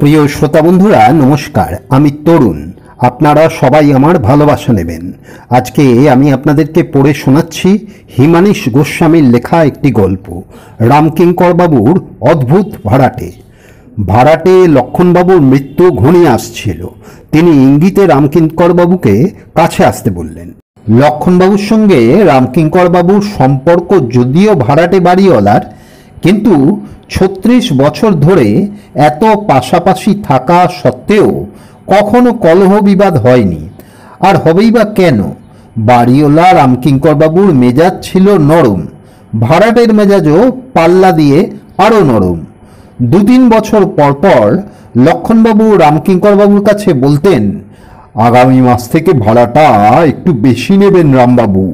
প্রিয় শ্রোতা বন্ধুরা নমস্কার, আমি তরুণ। আপনারা সবাই আমার ভালোবাসা নেবেন। আজকে আমি আপনাদেরকে পড়ে শোনাচ্ছি হিমানীশ গোস্বামীর লেখা একটি গল্প, রামকিঙ্কর বাবুর অদ্ভুত ভাড়াটে। ভাড়াটে লক্ষণবাবুর মৃত্যু ঘনিয়ে আসছিল। তিনি ইঙ্গিতে রামকিঙ্কর বাবুকে কাছে আসতে বললেন। লক্ষণবাবুর সঙ্গে রামকিঙ্কর বাবুর সম্পর্ক যদিও ভাড়াটে বাড়িওয়ালার, কিন্তু ৩৬ বছর ধরে এত পাশাপাশি থাকা সত্ত্বেও কখনো কলহ বিবাদ হয়নি। আর হবেই বা কেন? বাড়িওয়ালা রামকিঙ্কর বাবুর মেজাজ ছিল নরম, ভাড়াটের মেজাজও পাল্লা দিয়ে আরও নরম। ২-৩ বছর পর পর লক্ষণবাবু রামকিঙ্কর বাবুর কাছে বলতেন, আগামী মাস থেকে ভাড়াটা একটু বেশি নেবেন রামবাবু,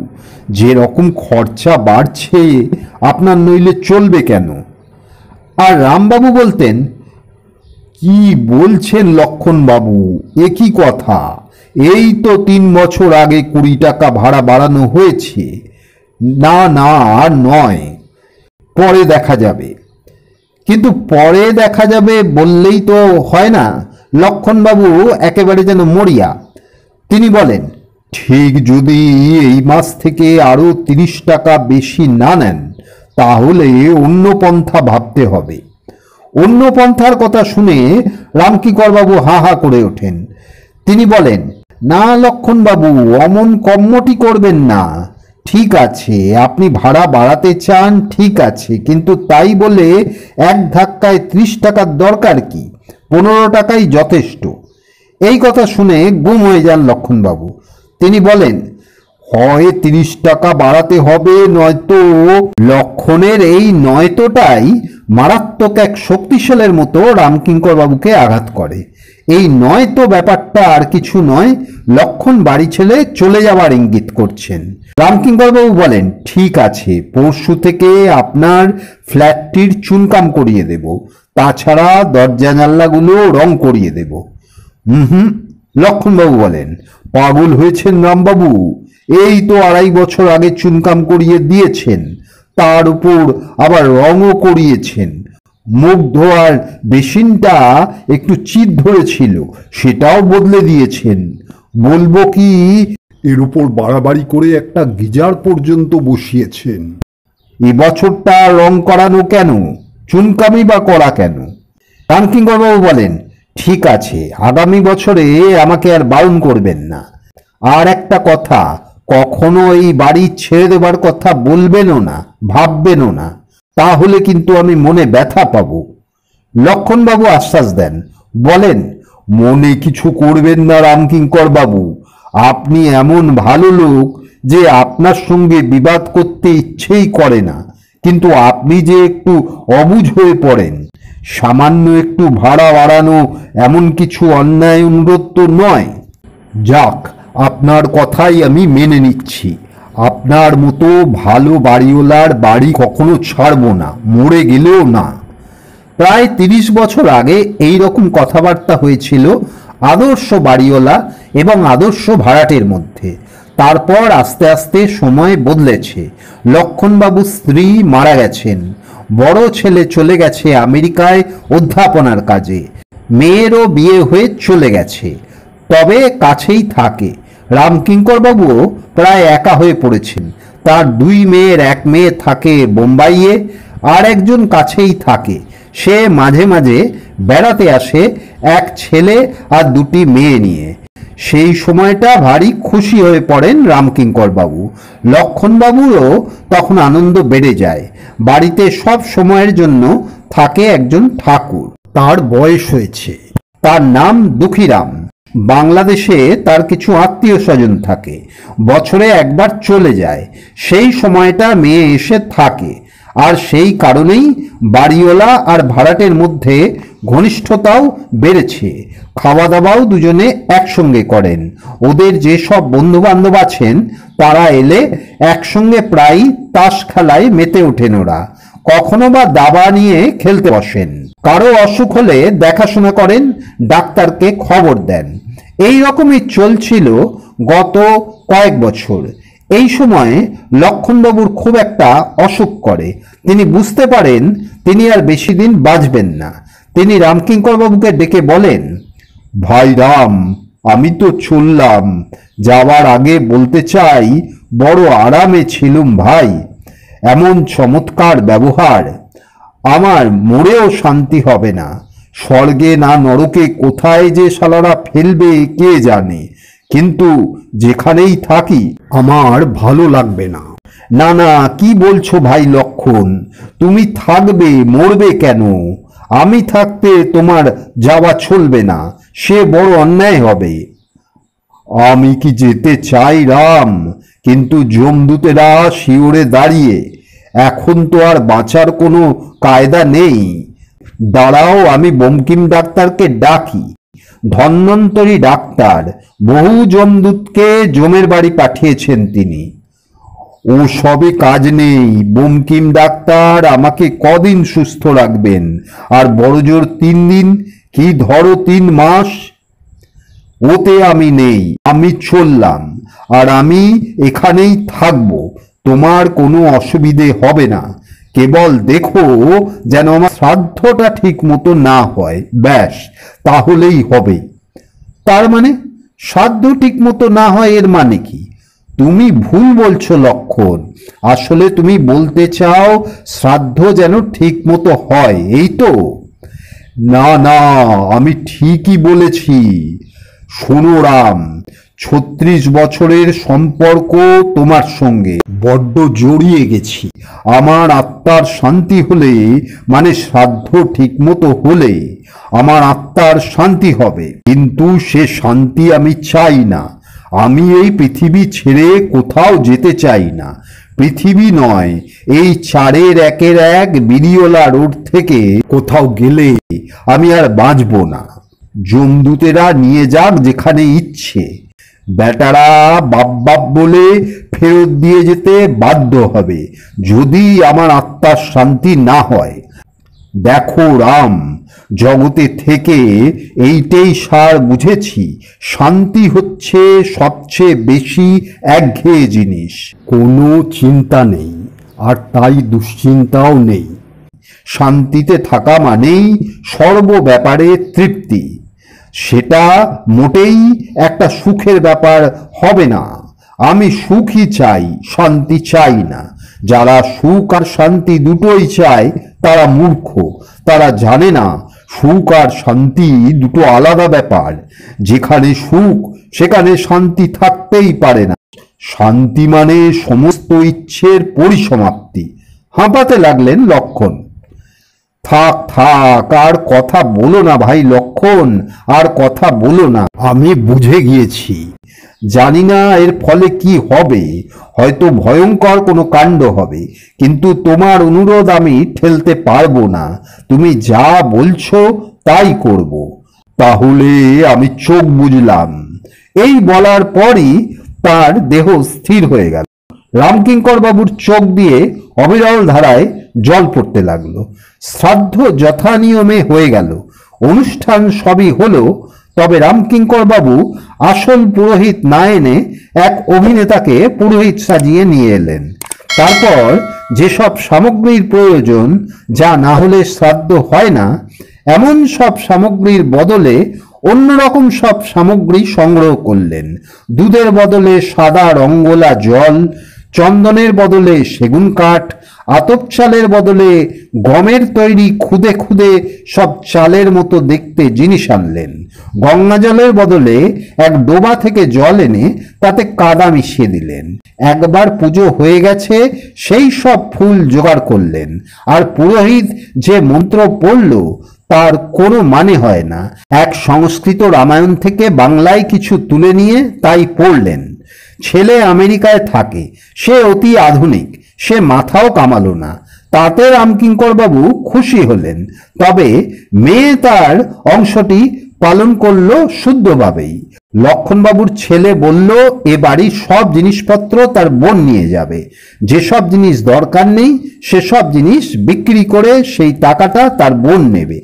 যে রকম খরচা বাড়ছে আপনার নইলে চলবে কেন? আর রামবাবু বলতেন, কি বলছেন লক্ষণবাবু, এ কি কথা? এই তো ৩ বছর আগে ২০ টাকা ভাড়া বাড়ানো হয়েছে। না না, আর নয়, পরে দেখা যাবে। কিন্তু পরে দেখা যাবে বললেই তো হয় না। লক্ষণবাবু একেবারে যেন মরিয়া। তিনি বলেন, ঠিক যদি এই মাস থেকে আরো ৩০ টাকা বেশি না নেন, তাহলে অন্য পন্থা ভাবতে হবে। অন্য পন্থার কথা শুনে রামকিঙ্কর বাবু হা হা করে ওঠেন। তিনি বলেন, না লক্ষণবাবু, অমন কম্মটি করবেন না। ঠিক আছে, আপনি ভাড়া বাড়াতে চান, ঠিক আছে, কিন্তু তাই বলে এক ধাক্কায় ৩০ টাকার দরকার কি? ১৫ টাকাই যথেষ্ট। এই কথা শুনে গুম হয়ে যান লক্ষণবাবু। তিনি বলেন, হয় ৩০ টাকা বাড়াতে হবে, নয়তো। লক্ষণের এই নয়তোটাই মারাত্মক এক শক্তিশালের মতো রামকিঙ্কর বাবুকে আঘাত করে। এই নয়তো ব্যাপারটা আর কিছু নয়, লক্ষণ বাড়ি ছেড়ে চলে যাওয়ার ইঙ্গিত করছেন। রামকিঙ্কর বাবু বলেন, ঠিক আছে, পরশু থেকে আপনার ফ্ল্যাটটির চুনকাম করিয়ে দেব, তাছাড়া দরজা জানলাগুলো রং করিয়ে দেব। লক্ষণবাবু বলেন, পাগল হয়েছেন রামবাবু, এই তো ২.৫ বছর আগে চুনকাম করিয়ে দিয়েছেন, তার উপর আবার রঙও করিয়েছেন। মুখ ধোয়ার বেসিনটা একটু চিট ধরেছিল, সেটাও বদলে দিয়েছেন। বলবো কি, এর উপর বাড়াবাড়ি করে একটা গিজার পর্যন্ত বসিয়েছেন। এবছরটা রং করানো কেন, চুনকামি বা করা কেন? রামকিঙ্কর বাবু বলেন, ঠিক আছে, আগামী বছরে আমাকে আর বারণ করবেন না। আর একটা কথা, কখনো এই বাড়ি ছেড়ে দেবার কথা বলবেনও না, ভাববেনও না, তাহলে কিন্তু আমি মনে ব্যথা পাব। লক্ষণবাবু আশ্বাস দেন, বলেন, মনে কিছু করবেন না রামকিঙ্কর বাবু, আপনি এমন ভালো লোক যে আপনার সঙ্গে বিবাদ করতে ইচ্ছেই করে না, কিন্তু আপনি যে একটু অবুঝ হয়ে পড়েন। সামান্য একটু ভাড়া বাড়ানো এমন কিছু অন্যায় অনুরোধ তো নয়। যাক, আপনার কথাই আমি মেনে নিচ্ছি। আপনার মতো ভালো বাড়িওয়ালার বাড়ি কখনো ছাড়ব না, মরে গেলেও না। প্রায় ৩০ বছর আগে এই রকম কথাবার্তা হয়েছিল আদর্শ বাড়িওয়ালা এবং আদর্শ ভাড়াটের মধ্যে। তারপর আস্তে আস্তে সময় বদলেছে। লক্ষণবাবুর স্ত্রী মারা গেছেন, বড় ছেলে চলে গেছে আমেরিকায় অধ্যাপনার কাজে, মেয়েরও বিয়ে হয়ে চলে গেছে, তবে কাছেই থাকে। রামকিঙ্কর বাবুও প্রায় একা হয়ে পড়েছেন। তার ২ মেয়ের ১ মেয়ে থাকে বোম্বাইয়ে, আর একজন কাছেই থাকে। সে মাঝে মাঝে বেড়াতে আসে এক ছেলে আর ২টি মেয়ে নিয়ে। সেই সময়টা ভারী খুশি হয়ে পড়েন রামকিঙ্কর বাবু। লক্ষণবাবুরও তখন আনন্দ বেড়ে যায়। বাড়িতে সব সময়ের জন্য থাকে একজন ঠাকুর। তার বয়স হয়েছে, তার নাম দুঃখীরাম। বাংলাদেশে তার কিছু আত্মীয় স্বজন থাকে, বছরে একবার চলে যায়। সেই সময়টা মেয়ে এসে থাকে, আর সেই কারণেই বাড়িওয়ালা আর ভাড়াটের মধ্যে ঘনিষ্ঠতাও বেড়েছে। খাওয়া দাওয়াও দুজনে একসঙ্গে করেন। ওদের যেসব বন্ধু বান্ধব আছেন, তারা এলে একসঙ্গে প্রায় তাস খেলায় মেতে ওঠেন ওরা। কখনো বা দাবা নিয়ে খেলতে বসেন। কারো অসুখ হলে দেখাশোনা করেন, ডাক্তারকে খবর দেন। এই রকমই চলছিল গত কয়েক বছর। এই সময় লক্ষণবাবুর খুব একটা অসুখ করে। তিনি বুঝতে পারেন তিনি আর বেশি দিন বাঁচবেন না। তিনি রামকিঙ্কর বাবুকে ডেকে বলেন, ভাই রাম, আমি তো চললাম, যাওয়ার আগে বলতে চাই বড় আরামে ছিলুম ভাই। এমন চমৎকার ব্যবহার, আমার মরেও শান্তি হবে না। স্বর্গে না নরকে কোথায় যে শালারা ফেলবে কে জানে, কিন্তু যেখানেই থাকি আমার ভালো লাগবে না। না না, কি বলছো ভাই লক্ষণ, তুমি থাকবে, মরবে কেন? আমি থাকতে তোমার যাওয়া চলবে না, সে বড় অন্যায় হবে। আমি কি যেতে চাই রাম, কিন্তু যমদূতেরা শিওরে দাঁড়িয়ে, এখন তো আর বাঁচার কোনো কায়দা নেই। দাঁড়াও, আমি বঙ্কিম ডাক্তারকে ডাকি। ধন্বন্তরী ডাক্তার, বহু যমদূতকে যমের বাড়ি পাঠিয়েছেন তিনি। ও সবে কাজ নেই, বঙ্কিম ডাক্তার আমাকে কদিন সুস্থ রাখবেন? আর বড়জোর 3 দিন, কি ধরো 3 মাস। ওতে আমি নেই, আমি চললাম, আর আমি এখানেই থাকবো। তোমার কোনো অসুবিধে হবে না, কেবল দেখো যেন আমার শ্রাদ্ধটা ঠিক মতো না হয়, ব্যাস, তাহলেই হবে। তার মানে শ্রাদ্ধ ঠিক মতো না হয় এর মানে কি? তুমি ভুল বলছো লক্ষণ, আসলে তুমি বলতে চাও শ্রাদ্ধ যেন ঠিক মতো হয়, এই তো? না না, আমি ঠিকই বলেছি। শোনো রাম, 36 বছরের সম্পর্ক তোমার সঙ্গে বড্ড জড়িয়ে গেছি। আমার আত্মার শান্তি হলে, মানে শ্রাদ্ধ ঠিক মতো হলে আমার আত্মার শান্তি হবে, কিন্তু সে শান্তি আমি চাই না। আমি এই পৃথিবী ছেড়ে কোথাও যেতে চাই না। পৃথিবী নয়, এই 4-এর 1-এর 1 বিরিওলা রোড থেকে কোথাও গেলে আমি আর বাঁচব না। যমদূতেরা নিয়ে যাক যেখানে ইচ্ছে, বেটারা বাপ বাপ বলে ফেরত দিয়ে যেতে বাধ্য হবে যদি আমার আত্মার শান্তি না হয়। দেখো রাম, জগতে থেকে এইটাই সার বুঝেছি, শান্তি হচ্ছে সবচেয়ে বেশি একঘেয়ে জিনিস। কোনো চিন্তা নেই, আর তাই দুশ্চিন্তাও নেই। শান্তিতে থাকা মানেই সর্ব ব্যাপারে তৃপ্তি। সেটা মোটেই একটা সুখের ব্যাপার হবে না। আমি সুখই চাই, শান্তি চাই না। যারা সুখ আর শান্তি দুটোই চায় তারা মূর্খ, তারা জানে না সুখ আর শান্তি দুটো আলাদা ব্যাপার। যেখানে সুখ সেখানে শান্তি থাকতেই পারে না। শান্তি মানে সমস্ত ইচ্ছের পরিসমাপ্তি। হাঁপাতে লাগলেন লক্ষণ। থাক থাক, আর কথা বলো না ভাই লক্ষণ, আর কথা বলো না। আমি বুঝে গিয়েছি, জানি না এর ফলে কি হবে, হয়তো ভয়ঙ্কর কোনো কাণ্ড হবে, কিন্তু তোমার অনুরোধ আমি ঠেলতে পারবো না। তুমি যা বলছো তাই করব। তাহলে আমি চোখ বুঝলাম। এই বলার পরই তার দেহ স্থির হয়ে গেল। রামকিঙ্কর বাবুর চোখ দিয়ে অবিরল ধারায় জল পড়তে লাগলো। শ্রাদ্ধ যথানিয়মে হয়ে গেল, অনুষ্ঠান সবই হলো। তবে রামকিঙ্কর বাবু আসল পুরোহিত না এনে এক অভিনেতাকে পুরোহিত সাজিয়ে নিয়ে এলেন। তারপর যেসব সামগ্রীর প্রয়োজন, যা না হলে শ্রাদ্ধ হয় না, এমন সব সামগ্রীর বদলে অন্যরকম সব সামগ্রী সংগ্রহ করলেন। দুধের বদলে সাদা রঙ্গোলা জল, চন্দনের বদলে সেগুন কাঠ, আতপ চালের বদলে গমের তৈরি খুদে খুদে সব চালের মতো দেখতে জিনিস আনলেন। গঙ্গা জলের বদলে এক ডোবা থেকে জল এনে তাতে কাদা মিশিয়ে দিলেন। একবার পুজো হয়ে গেছে সেই সব ফুল জোগাড় করলেন। আর পুরোহিত যে মন্ত্র পড়ল তার কোনো মানে হয় না। এক সংস্কৃত রামায়ণ থেকে বাংলায় কিছু তুলে নিয়ে তাই পড়লেন। ছেলে আমেরিকায় থাকে, সে অতি আধুনিক, সে মাথাও কামালো না। তাতে রামকিঙ্কর বাবু খুশি হলেন। তবে মেয়ে তার অংশটি পালন করলো শুদ্ধভাবেই। লক্ষণবাবুর ছেলে বলল এ বাড়ির সব জিনিসপত্র তার বোন নিয়ে যাবে, যেসব জিনিস দরকার নেই সেসব জিনিস বিক্রি করে সেই টাকাটা তার বোন নেবে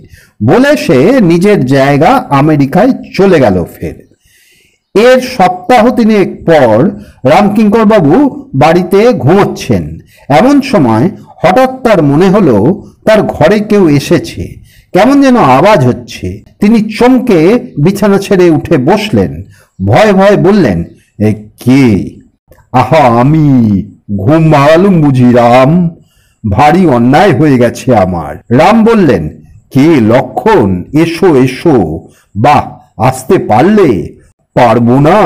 বলে সে নিজের জায়গা আমেরিকায় চলে গেল ফের। এর সপ্তাহ 3 পর রামকিঙ্কর বাবু বাড়িতে ঘুমোচ্ছেন। এমন সময় হঠাৎ তার মনে হলো তার ঘরে কেউ এসেছে। কেমন যেন আওয়াজ হচ্ছে। তিনি চমকে বিছানা ছেড়ে উঠে বসলেন। ভয়ে ভয়ে বললেন, এ কে? আহা, আমি। ঘুম ভাঙালুম বুঝি রাম? ভারী অন্যায় হয়ে গেছে আমার। রাম বললেন, কে লক্ষণ? এসো এসো। বাহ, আসতে পারলে? পারবো না?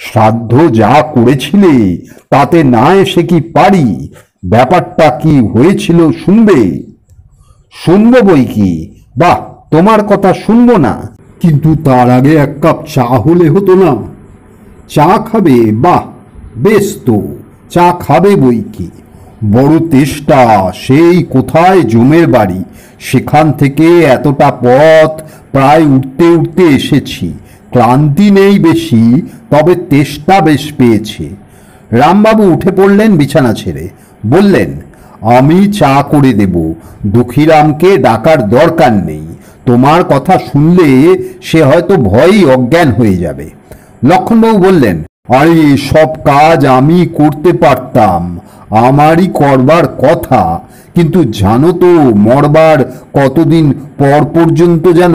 শ্রাদ্ধ যা করেছিলে তাতে না এসে কি পারি? ব্যাপারটা কি হয়েছিল শুনবে? শুনবো বই কি। বাহ, তোমার কথা শুনবো না, কিন্তু তার আগে এক কাপ চা হলে হতো না? চা খাবে? বাহ, বেশ তো, চা খাবে বই কি। বড় তেষ্টা। সেই কোথায় জমের বাড়ি, সেখান থেকে এতটা পথ প্রায় উঠতে উঠতে এসেছি। ক্লান্তি নেই বেশি, তবে তেষ্টা বেশ পেয়েছে। রামবাবু উঠে পড়লেন বিছানা ছেড়ে। বললেন, আমি চা করে দেব, দুঃখীরামকে ডাকার দরকার নেই। তোমার কথা শুনলে সে হয়তো ভয়েই অজ্ঞান হয়ে যাবে। লক্ষণবাবু বললেন, আরে সব কাজ আমি করতে পারতাম, আমারই করবার কথা, কিন্তু জানো তো মরবার কতদিন পর পর্যন্ত যেন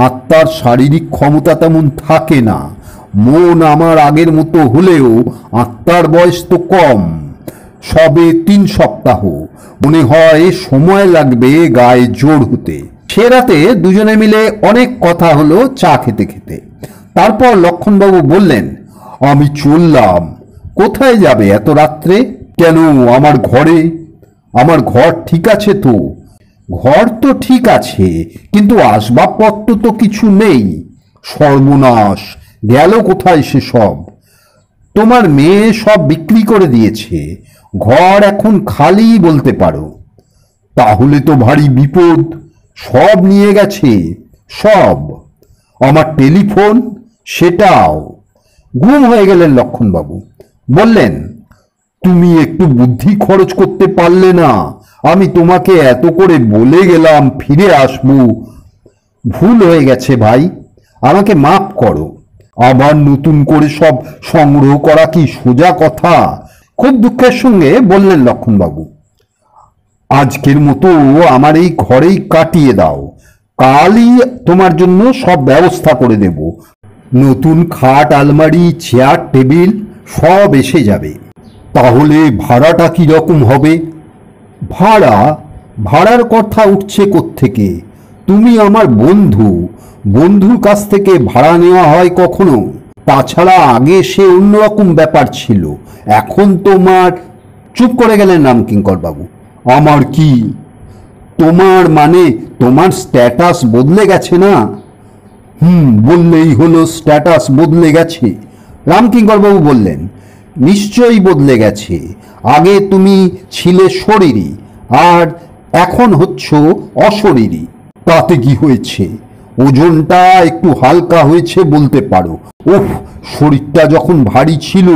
আত্মার শারীরিক ক্ষমতা তেমন থাকে না। মন আমার আগের মতো হলেও আত্মার বয়স তো কম, সবে 3 সপ্তাহ। মনে হয় সময় লাগবে গায়ে জোর হতে। সে রাতে দুজনে মিলে অনেক কথা হলো চা খেতে খেতে। তারপর লক্ষণবাবু বললেন, আমি চললাম। কোথায় যাবে এত রাত্রে? কেন, আমার ঘরে। আমার ঘর ঠিক আছে তো? ঘর তো ঠিক আছে, কিন্তু আসবাবপত্র তো কিছু নেই। সর্বনাশ, গেল কোথায় সেসব? তোমার মেয়ে সব বিক্রি করে দিয়েছে, ঘর এখন খালি বলতে পারো। তাহলে তো ভারী বিপদ। সব নিয়ে গেছে, সব। আমার টেলিফোন, সেটাও। ঘুম হয়ে গেলেন লক্ষণবাবু। বললেন, তুমি একটু বুদ্ধি খরচ করতে পারলে না? আমি তোমাকে এত করে বলে গেলাম ফিরে আসবো। ভুল হয়ে গেছে ভাই, আমাকে মাফ করো। আবার নতুন করে সব সংগ্রহ করা কি সোজা কথা? খুব দুঃখের সঙ্গে বললেন লক্ষণবাবু। আজকের মতো আমার এই ঘরেই কাটিয়ে দাও, কালই তোমার জন্য সব ব্যবস্থা করে দেব। নতুন খাট, আলমারি, চেয়ার, টেবিল সব এসে যাবে। তাহলে ভাড়াটা কি রকম হবে? ভাড়া? ভাড়ার কথা উঠছে কোত্থেকে? তুমি আমার বন্ধু, বন্ধুর কাছ থেকে ভাড়া নেওয়া হয় কখনো? তাছাড়া আগে সে অন্যরকম ব্যাপার ছিল, এখন তোমার। চুপ করে গেলেন রামকিঙ্কর বাবু। আমার কি? তোমার মানে তোমার স্ট্যাটাস বদলে গেছে না? বললেই হলো স্ট্যাটাস বদলে গেছে। রামকিঙ্কর বাবু বললেন, নিশ্চয়ই বদলে গেছে। আগে তুমি ছিলে শরীরী, আর এখন হচ্ছ অশরীরী। তাতে কি হয়েছে? ওজনটা একটু হালকা হয়েছে বলতে পারো। উফ, শরীরটা যখন ভারী ছিল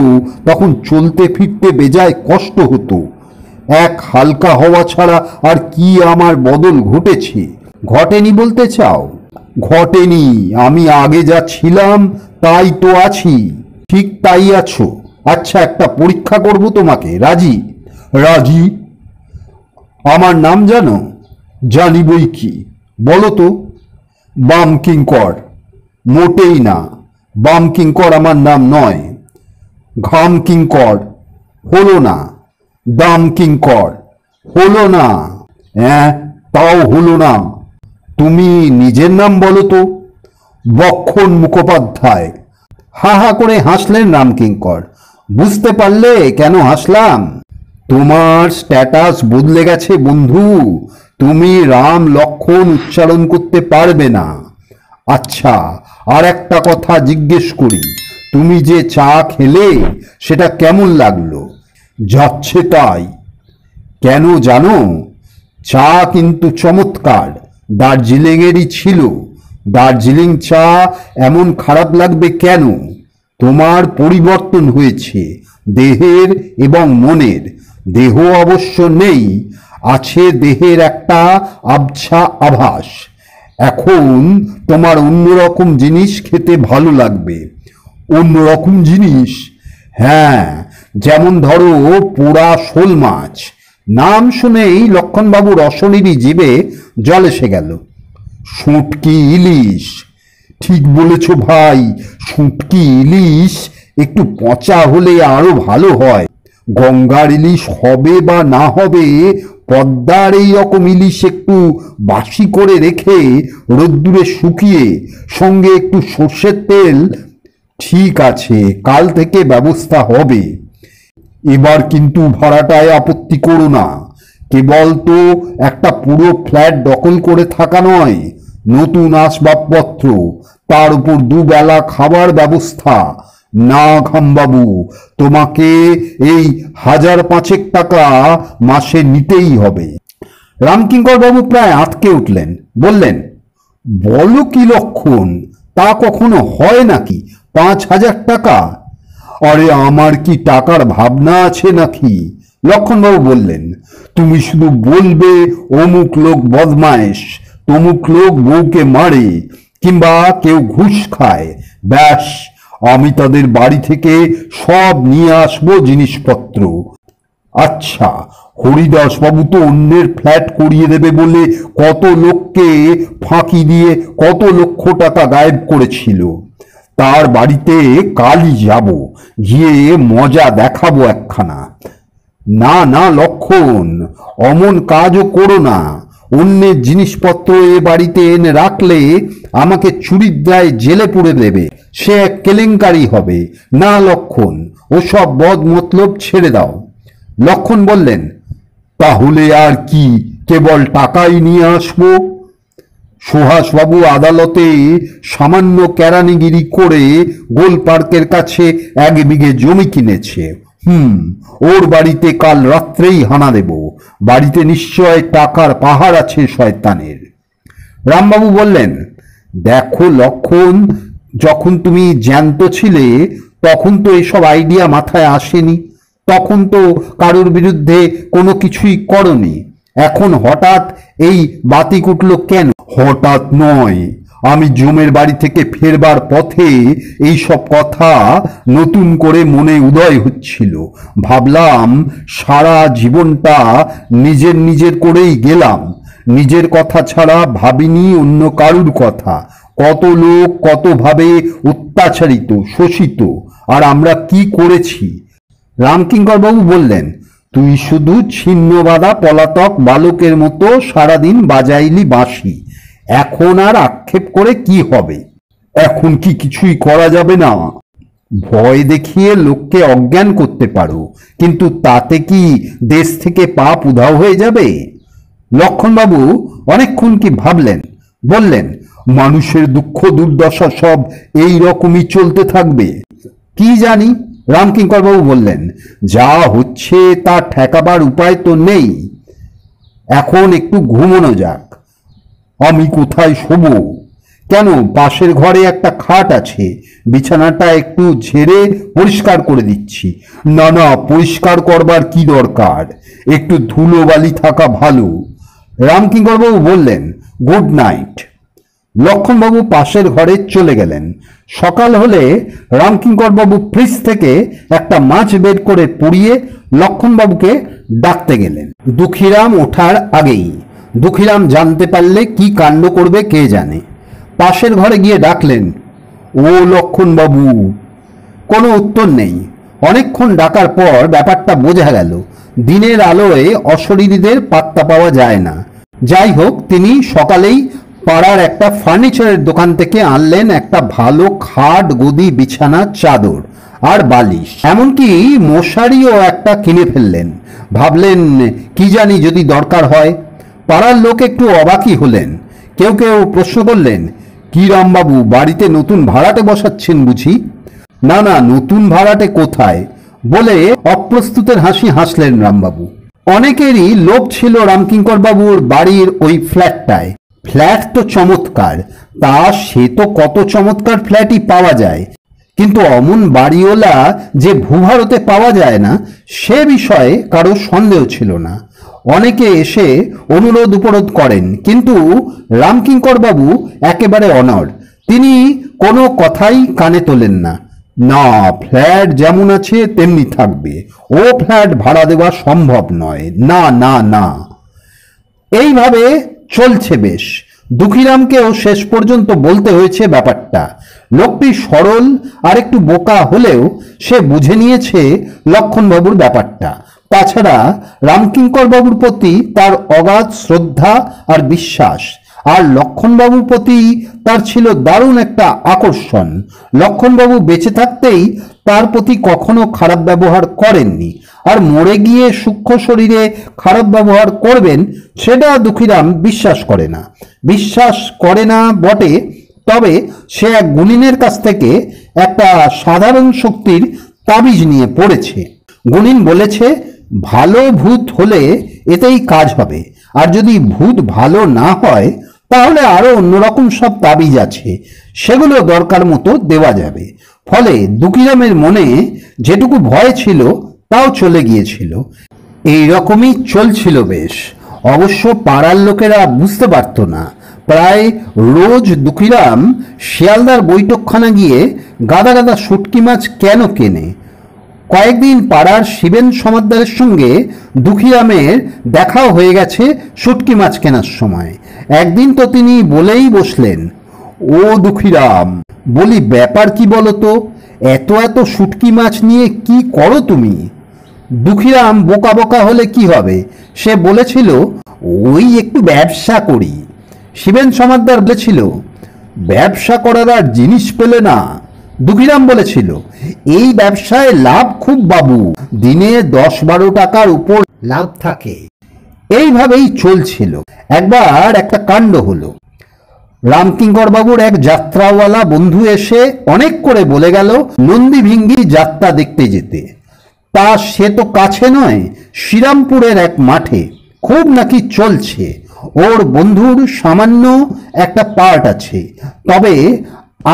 তখন চলতে ফিরতে বেজায় কষ্ট হতো। এক হালকা হওয়া ছাড়া আর কি আমার বদল ঘটেছে? ঘটেনি বলতে চাও? ঘটেনি, আমি আগে যা ছিলাম তাই তো আছি। ঠিক তাই আছো। আচ্ছা, একটা পরীক্ষা করব তোমাকে, রাজি? রাজি। আমার নাম জানো? জানি বই কি। বলো তো। বামকিঙ্কর। মোটেই না, বামকিঙ্কর আমার নাম নয়। ঘামকিঙ্কর। হলো না। দামকিঙ্কর। হলো না। হ্যাঁ, তাও হলো না। তুমি নিজের নাম বলো তো। বক্ষণ মুখোপাধ্যায়। হা হা করে হাসলেন রামকিঙ্কর। বুঝতে পারলে কেন হাসলাম? তোমার স্ট্যাটাস বদলে গেছে বন্ধু, তুমি রাম লক্ষণ উচ্চারণ করতে পারবে না। আচ্ছা, আর একটা কথা জিজ্ঞেস করি, তুমি যে চা খেলে সেটা কেমন লাগলো? যাচ্ছে তাই। কেন জানো? চা কিন্তু চমৎকার, দার্জিলিংয়েরই ছিল। দার্জিলিং চা এমন খারাপ লাগবে কেন? তোমার পরিবর্তন হয়েছে, দেহের এবং মনের। দেহ অবশ্য নেই, আছে দেহের একটা আবছা আভাস। এখন তোমার অন্যরকম জিনিস খেতে ভালো লাগবে। অন্যরকম জিনিস? হ্যাঁ, যেমন ধরো পোড়া শোল মাছ। নাম শুনেই লক্ষণবাবুর অশরীরী জিভে জল এসে গেল। শুঁটকি ইলিশ। ঠিক বলেছ ভাই, শুঁটকি ইলিশ একটু পচা হলে আরো ভালো হয়। গঙ্গার ইলিশ হবে বা না হবে, পদ্মার এই রকম ইলিশ একটু বাসি করে রেখে রোদ্দুরে শুকিয়ে সঙ্গে একটু সর্ষের তেল। ঠিক আছে, কাল থেকে ব্যবস্থা হবে। এবার কিন্তু ভাড়াটায় আপত্তি করো না। কেবল তো একটা পুরো ফ্ল্যাট দখল করে থাকা নয়, নতুন আসবাবপত্র, তার উপর দুবেলা খাবার ব্যবস্থা। না খামবাবু, তোমাকে এই 1,500 টাকা মাসে নিতেই হবে। রামকিঙ্কর বাবু প্রায় আঁতকে উঠলেন, বললেন, বলো কি লক্ষণ, তা কখনো হয় নাকি 5,000 টাকা? আরে আমার কি টাকার ভাবনা আছে নাকি? লক্ষণবাবু বললেন, তুমি শুধু বলবে অমুক লোক বদমায়েশ, তমুক লোক বউকে মারে, কিংবা কেউ ঘুষ খায়, ব্যাস আমি তাদের বাড়ি থেকে সব নিয়ে আসবো জিনিসপত্র। আচ্ছা, হরিদাস বাবু তো অন্যের ফ্ল্যাট করিয়ে দেবে বলে কত লোককে ফাঁকি দিয়ে কত লক্ষ টাকা গায়েব করেছিল। তার বাড়িতে কালই যাব, গিয়ে মজা দেখাবো একখানা। না না লক্ষণ, অমন কাজও করো না। অন্যের জিনিসপত্র এ বাড়িতে এনে রাখলে আমাকে চুরির দায়ে জেলে পুরে দেবে, সে এক কেলেঙ্কারি হবে। না লক্ষণ, ওসব বদ মতলব ছেড়ে দাও। লক্ষণ বললেন, তাহলে আর কি, কেবল টাকাই নিয়ে আসবো? সুহাসবাবু আদালতে সামান্য কেরানিগিরি করে গোল পার্কের কাছে 1 বিঘে জমি কিনেছে। ওর বাড়িতে কাল রাত্রেই হানা দেব। বাড়িতে নিশ্চয় টাকার পাহাড় আছে শয়তানের। রামবাবু বললেন, দেখো লক্ষণ, যখন তুমি জ্যান্ত ছিলে তখন তো এসব আইডিয়া মাথায় আসেনি, তখন তো কারোর বিরুদ্ধে কোনো কিছুই করনি। এখন হঠাৎ এই বাতিক উঠল কেন? হঠাৎ নয়, আমি জমের বাড়ি থেকে ফেরবার পথে এই সব কথা নতুন করে মনে উদয় হচ্ছিল। ভাবলাম সারা জীবনটা নিজের করেই গেলাম, নিজের কথা ছাড়া ভাবিনি অন্য কারুর কথা। কত লোক কতভাবে অত্যাচারিত, শোষিত, আর আমরা কি করেছি। রামকিঙ্কর বাবু বললেন, তুই শুধু ছিন্নবাদা পলাতক বালকের মতো সারাদিন বাজাইলি বাঁশি। এখন আর আক্ষেপ করে কি হবে? এখন কি কিছুই করা যাবে না? ভয় দেখিয়ে লোককে অজ্ঞান করতে পারো, কিন্তু তাতে কি দেশ থেকে পাপ উধাও হয়ে যাবে? লক্ষণবাবু অনেকক্ষণ কি ভাবলেন, বললেন, মানুষের দুঃখ দুর্দশা সব এই রকমই চলতে থাকবে? কি জানি। রামকিঙ্কর বাবু বললেন, যা হচ্ছে তা ঠেকাবার উপায় তো নেই। এখন একটু ঘুমোনো যাক। আমি কোথায় শোবো? কেন, পাশের ঘরে একটা খাট আছে, বিছানাটা একটু ঝেড়ে পরিষ্কার করে দিচ্ছি। না না, পরিষ্কার করবার কি দরকার, একটু ধুলো বালি থাকা ভালো। রামকিঙ্কর বাবু বললেন, গুড নাইট। লক্ষণবাবু পাশের ঘরে চলে গেলেন। সকাল হলে রামকিঙ্কর বাবু ফ্রিজ থেকে একটা মাছ বের করে পুড়িয়ে লক্ষণবাবুকে ডাকতে গেলেন। দুঃখীরাম ওঠার আগেই। দুঃখীরাম জানতে পারলে কি কাণ্ড করবে কে জানে। পাশের ঘরে গিয়ে ডাকলেন, ও লক্ষণবাবু। কোনো উত্তর নেই। অনেকক্ষণ ডাকার পর ব্যাপারটা বোঝা গেল, দিনের আলোয় অশরীরীদের পাত্তা পাওয়া যায় না। যাই হোক, তিনি সকালেই পাড়ার একটা ফার্নিচারের দোকান থেকে আনলেন একটা ভালো খাট, গদি, বিছানা, চাদর আর বালিশ, এমনকি মশারিও একটা কিনে ফেললেন। ভাবলেন, কি জানি যদি দরকার হয়। পাড়ার লোক একটু অবাকই হলেন। কেউ কেউ প্রশ্ন করলেন, কি রামবাবু, বাড়িতে নতুন ভাড়াটে বসাচ্ছেন বুঝি? না না, নতুন ভাড়াটে কোথায় বলে অপ্রস্তুতের হাসি হাসলেন রামবাবু। অনেকেরই লোভ ছিল রামকিঙ্কর বাবুর বাড়ির ওই ফ্ল্যাটটায়। ফ্ল্যাট তো চমৎকার, তা সে তো কত চমৎকার ফ্ল্যাটই পাওয়া যায়, কিন্তু অমন বাড়িওয়ালা যে ভূভারতে পাওয়া যায় না সে বিষয়ে কারো সন্দেহ ছিল না। অনেকে এসে অনুরোধ উপরোধ করেন, কিন্তু রামকিঙ্কর বাবু একেবারে অনড়। তিনি কোনো কথাই কানে তোলেন না। না, ফ্ল্যাট যেমন আছে তেমনি থাকবে, ও ফ্ল্যাট ভাড়া দেওয়া সম্ভব নয়, না না না। এইভাবে চলছে বেশ। দুঃখীরামকেও শেষ পর্যন্ত বলতে হয়েছে ব্যাপারটা। লোকটি সরল আর একটু বোকা হলেও সে বুঝে নিয়েছে লক্ষণবাবুর ব্যাপারটা। তাছাড়া রামকিঙ্কর বাবুর প্রতি তার অগাধ শ্রদ্ধা আর বিশ্বাস, আর লক্ষণবাবুর প্রতি তার ছিল দারুণ একটা আকর্ষণ। লক্ষণবাবু বেঁচে থাকতেই তার প্রতি কখনো খারাপ ব্যবহার করেননি, আর মরে গিয়ে সূক্ষ্ম শরীরে খারাপ ব্যবহার করবেন সেটা দুঃখীরাম বিশ্বাস করে না। বিশ্বাস করে না বটে, তবে সে এক গুণিনের কাছ থেকে একটা সাধারণ শক্তির তাবিজ নিয়ে পড়েছে। গুণিন বলেছে ভালো ভূত হলে এতেই কাজ হবে, আর যদি ভূত ভালো না হয় তাহলে আরো অন্যরকম সব তাবিজ আছে, সেগুলো দরকার মতো দেওয়া যাবে। ফলে দুঃখীরামের মনে যেটুকু ভয় ছিল তাও চলে গিয়েছিল। এই রকমই চলছিল বেশ। অবশ্য পাড়ার লোকেরা বুঝতে পারত না। প্রায় রোজ দুঃখীরাম শিয়ালদার বৈঠকখানা গিয়ে গাদা গাদা শুটকি মাছ কেন কেনে। কয়েকদিন পাড়ার শিবেন সমাদ্দারের সঙ্গে দুঃখীরামের দেখাও হয়ে গেছে শুটকি মাছ কেনার সময়। একদিন তো তিনি বলেই বসলেন, ও দুঃখীরাম, বলি ব্যাপার কি বলো তো, এত এত শুটকি মাছ নিয়ে কি করো তুমি? দুঃখীরাম বোকা বোকা হলে কি হবে, সে বলেছিল ওই একটু ব্যবসা করি। শিবেন সমাদ্দার বলেছিল, ব্যবসা করার আর জিনিস পেলে না? দুঃখীরাম বলেছিল, এই ব্যবসায় লাভ খুব বাবু, দিনে 10-12 টাকার উপর লাভ থাকে। এইভাবেই চলছিল। একবার একটা কাণ্ড হলো। রামকিঙ্কর বাবুর এক যাত্রাওয়ালা বন্ধু এসে অনেক করে বলে গেল নন্দীভিঙ্গি যাত্রা দেখতে যেতে। তা সে তো কাছে নয়, শ্রীরামপুরের এক মাঠে খুব নাকি চলছে। ওর বন্ধুর সামান্য একটা পার্ট আছে, তবে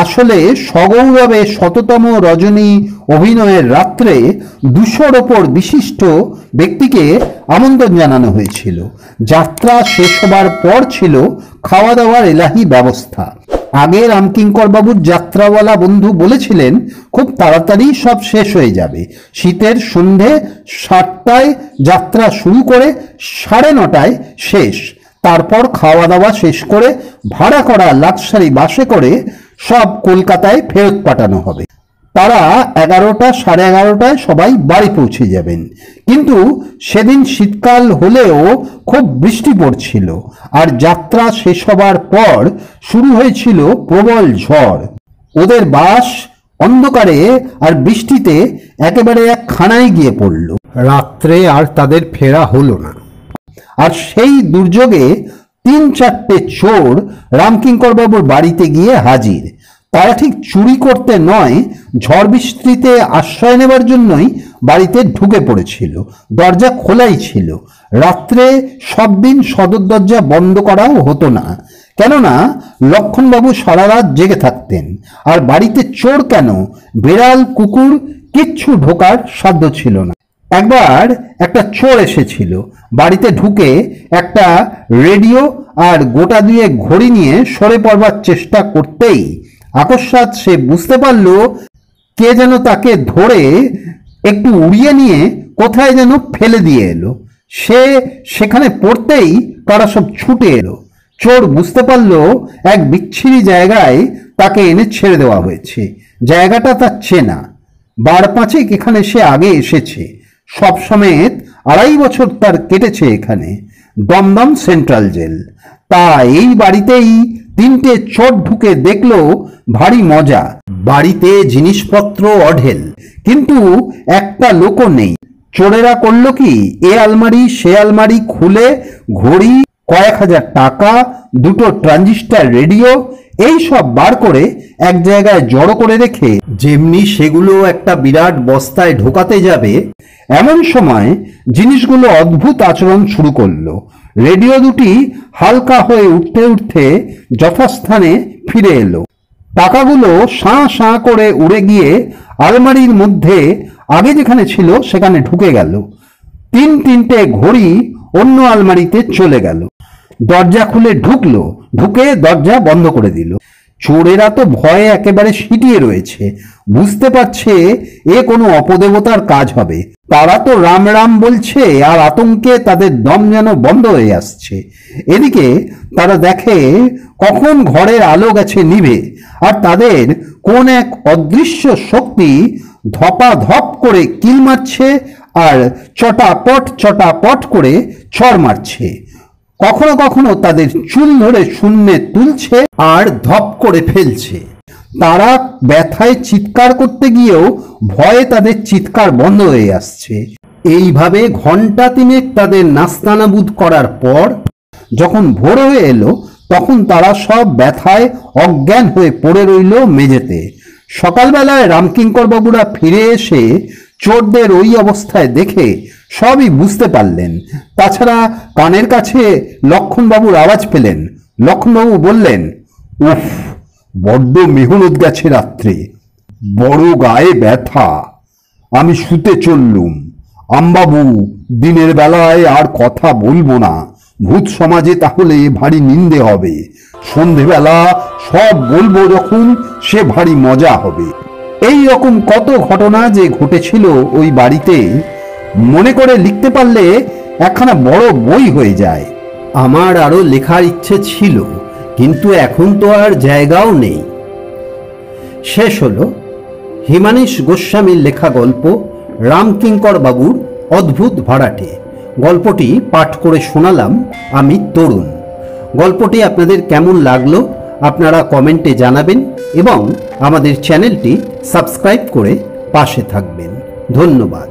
আসলে সগৌরবে শততম রজনী অভিনয়ের রাত্রে 200-র ওপর বিশিষ্ট ব্যক্তিকে আমন্ত্রণ জানানো হয়েছিল। যাত্রা শেষ হবার পর ছিল খাওয়া দাওয়ার এলাহি ব্যবস্থা। আগে রামকিঙ্কর বাবুর যাত্রাওয়ালা বন্ধু বলেছিলেন খুব তাড়াতাড়ি সব শেষ হয়ে যাবে। শীতের সন্ধে 7টায় যাত্রা শুরু করে 9:30টায় শেষ। তারপর খাওয়া দাওয়া শেষ করে ভাড়া করা লাক্সারি বাসে করে সব কলকাতায় ফেরত পাঠানো হবে। তারা 11টা 11:30টায় সবাই বাড়ি পৌঁছে যাবেন। কিন্তু সেদিন শীতকাল হলেও খুব বৃষ্টি পড়ছিল, আর যাত্রা শেষ হবার পর শুরু হয়েছিল প্রবল ঝড়। ওদের বাস অন্ধকারে আর বৃষ্টিতে একেবারে এক খানায় গিয়ে পড়ল। রাত্রে আর তাদের ফেরা হলো না। আর সেই দুর্যোগে 3-4টে চোর রামকিঙ্কর বাবুর বাড়িতে গিয়ে হাজির। তারা ঠিক চুরি করতে নয়, ঝড় বৃষ্টিতে আশ্রয় নেবার জন্যই বাড়িতে ঢুকে পড়েছিল। দরজা খোলাই ছিল। রাত্রে সব দিন সদর দরজা বন্ধ করাও হতো না, কেননা লক্ষণবাবু সারা রাত জেগে থাকতেন। আর বাড়িতে চোর কেন, বেড়াল কুকুর কিচ্ছু ঢোকার সাধ্য ছিল না। একবার একটা চোর এসেছিল, বাড়িতে ঢুকে একটা রেডিও আর গোটা 2 ঘড়ি নিয়ে সরে পড়বার চেষ্টা করতেই আকস্মাৎ সে বুঝতে পারল কে যেন তাকে ধরে একটু উড়িয়ে নিয়ে কোথায় যেন ফেলে দিয়ে এলো। সে সেখানে পড়তেই তারা সব ছুটে এলো। চোর বুঝতে পারল এক বিচ্ছিরি জায়গায় তাকে এনে ছেড়ে দেওয়া হয়েছে। জায়গাটা তার চেনা, 5 এখানে সে আগে এসেছে। সব সমেত 2.5 বছর তার কেটেছে এখানে, দমদম সেন্ট্রাল জেল। তা এই বাড়িতেই 3টে চোর ঢুকে দেখলো ভারী মজা। বাড়িতে জিনিসপত্র অঢেল, কিন্তু একটা লোকও নেই। চোরেরা করলো কি, এ আলমারি সে আলমারি খুলে ঘড়ি, কয়েক হাজার টাকা, 2টো ট্রানজিস্টার রেডিও এই সব বার করে এক জায়গায় জড়ো করে রেখে যেমনি সেগুলো একটা বিরাট বস্তায় ঢোকাতে যাবে, এমন সময় জিনিসগুলো অদ্ভুত আচরণ শুরু করলো। রেডিও দুটি হালকা হয়ে উঠতে উঠতে যথাস্থানে ফিরে এলো। টাকাগুলো সাঁ সাঁ করে উড়ে গিয়ে আলমারির মধ্যে আগে যেখানে ছিল সেখানে ঢুকে গেল। 3টে ঘড়ি অন্য আলমারিতে চলে গেল। দরজা খুলে ঢুকলো, ঢুকে দরজা বন্ধ করে দিল। চোরেরা তো ভয়ে একেবারে সিটিয়ে রয়েছে, বুঝতে পারছে এ কোনো অপদেবতার কাজ হবে। তারা তো রাম রাম বলছে আর আতঙ্কে তাদের দম যেন বন্ধ হয়ে আসছে। এদিকে তারা দেখে কখন ঘরের আলো গেছে নিভে, আর তাদের কোন এক অদৃশ্য শক্তি ধপাধপ করে কিল মারছে আর চটাপট করে চড় মারছে। কখনো কখনো তাদের চুল ধরে শূন্যে তুলছে আর ধপ করে ফেলছে। তারা ব্যথায় চিৎকার করতে গিয়েও ভয়ে তাদের চিৎকার বন্ধ হয়ে আসছে। এইভাবে ঘন্টা তিনেক তাদের নাস্তানাবুদ করার পর যখন ভোর হয়ে এলো, তখন তারা সব ব্যথায় অজ্ঞান হয়ে পড়ে রইল মেঝেতে। সকালবেলায় রামকিঙ্কর বাবুরা ফিরে এসে চোরদের ওই অবস্থায় দেখে সবই বুঝতে পারলেন। তাছাড়া কানের কাছে লক্ষণবাবুর আওয়াজ পেলেন। লক্ষণবাবু বললেন, উফ, বড্ড মেহনত গেছে রাত্রে, বড় গায়ে ব্যথা, আমি শুতে চললুম। আমবাবু, দিনের বেলায় আর কথা বলবো না, ভূত সমাজে তাহলে ভারী নিন্দে হবে। সন্ধেবেলা সব বলবো যখন, সে ভারী মজা হবে। এই রকম কত ঘটনা যে ঘটেছিল ওই বাড়িতে, মনে করে লিখতে পারলে একখানা বড় বই হয়ে যায়। আমার আরো লেখার ইচ্ছে ছিল, কিন্তু এখন তো আর জায়গাও নেই। শেষ হলো হিমানীশ গোস্বামীর লেখা গল্প রামকিঙ্কর বাবুর অদ্ভুত ভাড়াটে। গল্পটি পাঠ করে শোনালাম আমি তরুণ। গল্পটি আপনাদের কেমন লাগলো আপনারা কমেন্টে জানাবেন এবং আমাদের চ্যানেলটি সাবস্ক্রাইব করে পাশে থাকবেন। ধন্যবাদ।